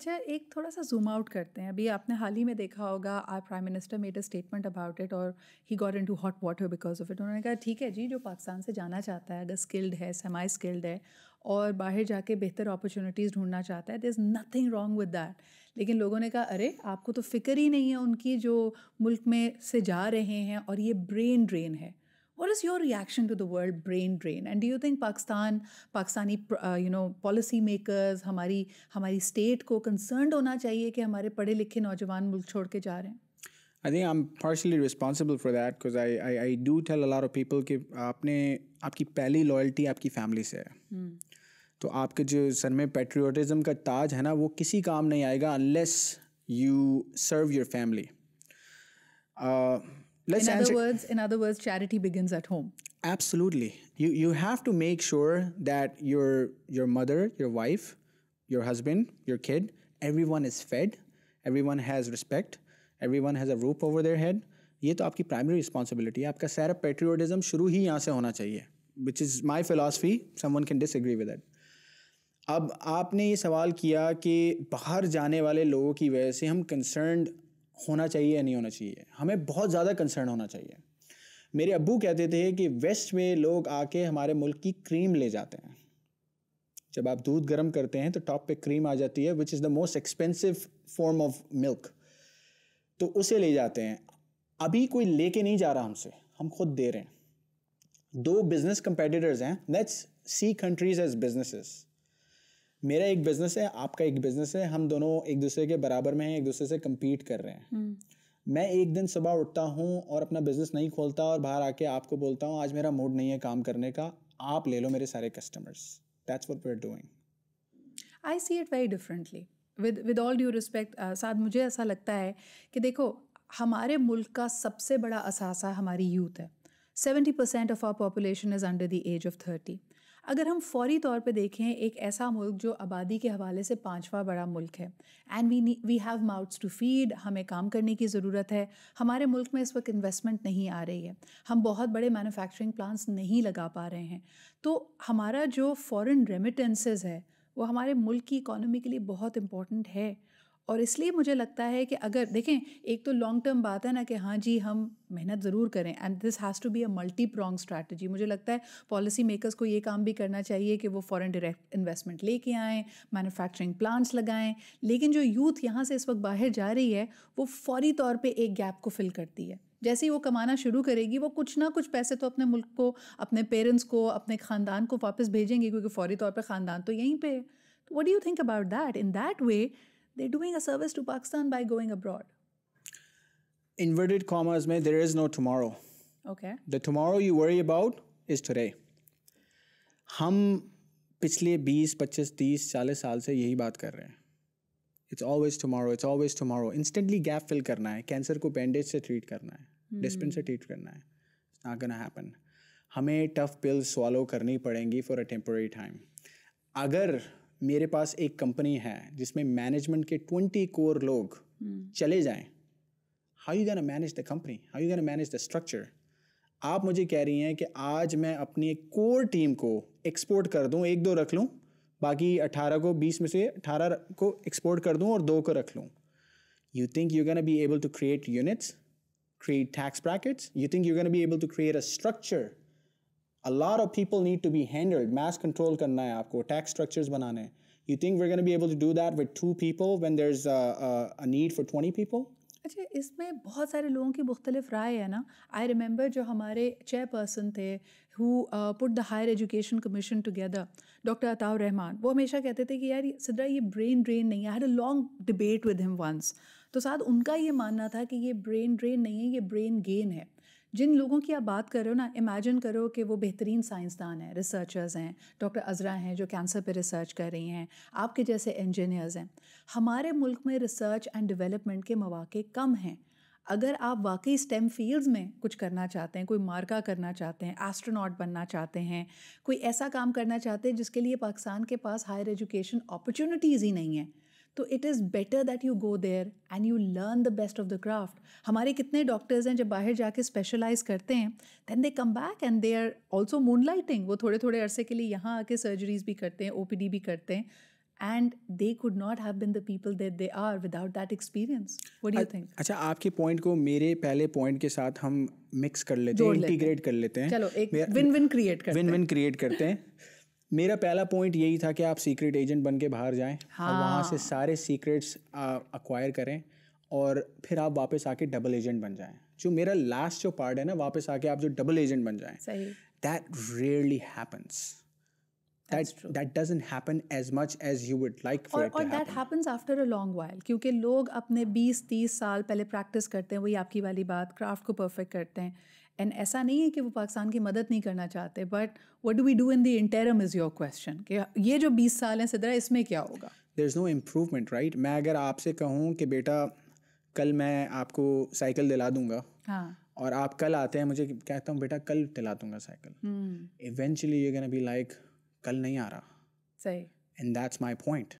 اچھا ایک تھوڑا سا زوم آؤٹ کرتے ہیں. ابھی آپ نے حال ہی میں دیکھا ہوگا our prime minister made a statement about it اور he got into hot water because of it. انہوں نے کہا ٹھیک ہے جی جو پاکستان سے جانا چاہتا ہے اگر اسکلڈ ہے سیمائی اسکلڈ ہے اور باہر جا کے بہتر اپرچونیٹیز ڈھونڈنا چاہتا ہے there is nothing wrong with that. لیکن لوگوں نے کہا ارے آپ کو تو فکر ہی نہیں ہے ان کی جو ملک میں سے جا رہے ہیں اور یہ برین ڈرین ہے. What is your reaction to the word brain drain? And do you think Pakistani policy makers ہماری اسٹیٹ کو کنسرنڈ ہونا چاہیے کہ ہمارے پڑھے لکھے نوجوان ملک چھوڑ کے جا رہے ہیں؟ I think I'm partially responsible for that because I do tell a lot of people کہ آپ کی پہلی لائلٹی آپ کی فیملی سے ہے. تو آپ کے جو سر میں پیٹریوٹزم کا تاج ہے نا وہ کسی کام نہیں آئے گا unless you serve your family. In other words, charity begins at home. Absolutely. You have to make sure that your mother, your wife, your husband, your kid, everyone is fed, everyone has respect, everyone has a roof over their head. یہ تو آپ کی primary responsibility ہے. آپ کا سارا patriotism شروع ہی یہاں سے ہونا چاہیے, which is my philosophy. Someone can disagree with it. اب آپ نے یہ سوال کیا کہ باہر جانے والے لوگوں کی وجہ سے ہم کنسرنڈ ہونا چاہیے یا نہیں ہونا چاہیے. ہمیں بہت زیادہ کنسرن ہونا چاہیے. میرے ابو کہتے تھے کہ ویسٹ میں لوگ آ کے ہمارے ملک کی کریم لے جاتے ہیں. جب آپ دودھ گرم کرتے ہیں تو ٹاپ پہ کریم آ جاتی ہے which is the most expensive form of milk, تو اسے لے جاتے ہیں. ابھی کوئی لے کے نہیں جا رہا ہم سے, ہم خود دے رہے ہیں. دو بزنس کمپیٹیٹرز ہیں. Let's see countries as businesses. میرا ایک بزنس ہے, آپ کا ایک بزنس ہے, ہم دونوں ایک دوسرے کے برابر میں ہیں, ایک دوسرے سے کمپیٹ کر رہے ہیں. میں ایک دن صبح اٹھتا ہوں اور اپنا بزنس نہیں کھولتا اور باہر آ کے آپ کو بولتا ہوں آج میرا موڈ نہیں ہے کام کرنے کا, آپ لے لو میرے سارے customers. That's what we are doing. I see it very differently with all due respect. Saad مجھے ایسا لگتا ہے کہ دیکھو ہمارے ملک کا سب سے بڑا اثاثہ ہماری یوتھ ہے. 70% of our population is under the age of 30. اگر ہم فوری طور پہ دیکھیں ایک ایسا ملک جو آبادی کے حوالے سے 5واں بڑا ملک ہے and we have mouths to feed, ہمیں کام کرنے کی ضرورت ہے. ہمارے ملک میں اس وقت انویسٹمنٹ نہیں آ رہی ہے, ہم بہت بڑے مینوفیکچرنگ پلانٹس نہیں لگا پا رہے ہیں. تو ہمارا جو فورن ریمیٹنسز ہے وہ ہمارے ملک کی اکانومی کے لیے بہت امپورٹنٹ ہے. اور اس لیے مجھے لگتا ہے کہ اگر دیکھیں ایک تو لانگ ٹرم بات ہے نا کہ ہاں جی ہم محنت ضرور کریں and this has to be a multi pronged strategy. مجھے لگتا ہے پالیسی میکرز کو یہ کام بھی کرنا چاہیے کہ وہ فورن ڈائریکٹ انویسٹمنٹ لے کے آئیں, مینوفیکچرنگ پلانٹس لگائیں. لیکن جو یوتھ یہاں سے اس وقت باہر جا رہی ہے وہ فوری طور پہ ایک گیپ کو فل کرتی ہے. جیسے ہی وہ کمانا شروع کرے گی وہ کچھ نہ کچھ پیسے تو اپنے ملک کو, اپنے پیرنٹس کو, اپنے خاندان کو واپس بھیجیں گے کیونکہ فوری طور پہ خاندان تو یہیں پہ ہے. تو what do you think about that? In that way they're doing a service to Pakistan by going abroad. Inverted commas mein there is no tomorrow. Okay. The tomorrow you worry about is today. ہم پچھلے 20, 25, 30, 40 سال سے یہی بات کر رہے ہیں. It's always tomorrow, it's always tomorrow. Instantly gap fill کرنا ہے, کینسر کو بینڈیج سے ٹریٹ کرنا ہے, ڈسپن سے ٹریٹ کرنا ہے. It's not gonna happen. ہمیں ٹف پلز سوالو کرنی پڑیں گی فار اے ٹیمپرری ٹائم. اگر میرے پاس ایک کمپنی ہے جس میں مینجمنٹ کے 20 کور لوگ چلے جائیں, how you gonna manage the company? How you gonna manage the structure? آپ مجھے کہہ رہی ہیں کہ آج میں اپنی کور ٹیم کو ایکسپورٹ کر دوں, 1-2 رکھ لوں, باقی 18 کو 20 میں سے 18 کو ایکسپورٹ کر دوں اور 2 کو رکھ لوں. You think you're gonna be able to create units, create tax brackets? You think you're gonna be able to create a structure? A lot of people need to be handled. Mass control کرنا ہے آپ کو, tax structures بنانے ہیں. You think we're going to be able to do that with 2 people when there's a need for 20 people? اچھا اس میں بہت سارے لوگوں کی مختلف رائے ہے نا. آئی ریممبر جو ہمارے چیئر پرسن تھے who put the higher education commission together, doctor Atta-ur-Rahman, وہ ہمیشا کہتے تھے کہ یار سدرا یہ برین ڈرین نہیں ہے. I had a long debate with him once. تو ساتھ ان کا یہ ماننا تھا کہ یہ برین ڈرین نہیں ہے, یہ برین گین ہے. جن لوگوں کی آپ بات کر رہے ہو نا, امیجن کرو کہ وہ بہترین سائنسدان ہیں, ریسرچرز ہیں, ڈاکٹر عذرا ہیں جو کینسر پہ ریسرچ کر رہی ہیں, آپ کے جیسے انجینئرز ہیں. ہمارے ملک میں ریسرچ اینڈ ڈیولپمنٹ کے مواقع کم ہیں. اگر آپ واقعی اسٹیم فیلڈز میں کچھ کرنا چاہتے ہیں, کوئی مارکا کرنا چاہتے ہیں, ایسٹروناٹ بننا چاہتے ہیں, کوئی ایسا کام کرنا چاہتے ہیں جس کے لیے پاکستان کے پاس ہائر ایجوکیشن اپرچونیٹیز ہی نہیں ہیں, تو it is better that you go there and you learn the best of the craft. ہمارے کتنے ڈاکٹرز ہیں جب باہر جا کے اسپیشلائز کرتے ہیں then they come back and they are also moonlighting. وہ تھوڑے تھوڑے عرصے کے لیے یہاں آ کے سرجریز بھی کرتے ہیں, او پی ڈی بھی کرتے ہیں. and they could not have been the people that they are without that experience. What do you think? اچھا آپ کے پوائنٹ کو میرے پہلے پوائنٹ کے ساتھ ہم مکس کر لیتے ہیں, انٹیگریٹ کر لیتے ہیں, چلو ایک ون ون کریٹ کرتے ہیں. ون ون کریٹ کرتے ہیں. میرا پہلا پوائنٹ یہی تھا کہ آپ سیکریٹ ایجنٹ بن کے باہر جائیں اور وہاں سے سارے سیکریٹس اکوائر کریں اور پھر آپ واپس آ کے ڈبل ایجنٹ بن جائیں. جو میرا لاسٹ جو پارٹ ہے نا, واپس آ کے آپ جو ڈبل ایجنٹ بن جائیں, that rarely happens. That doesn't happen as much as you would like for it to happen. That happens after a long while, کیونکہ لوگ اپنے 20-30 سال پہلے پریکٹس کرتے ہیں, وہی آپ کی والی بات, کرافٹ کو پرفیکٹ کرتے ہیں. اینڈ ایسا نہیں ہے کہ وہ پاکستان کی مدد نہیں کرنا چاہتے, but what do we do in the interim is your question, کہ یہ جو 20 سال ہیں سدرا, اس میں کیا ہوگا؟ There's no improvement, right? میں اگر آپ سے کہوں کہ بیٹا کل میں آپ کو سائیکل دلا دوں گا, اور آپ کل آتے ہیں, مجھے کہتا ہوں بیٹا کل دلا دوں گا cycle, eventually you're gonna be like کل نہیں آ رہا. صحیح. And that's my point.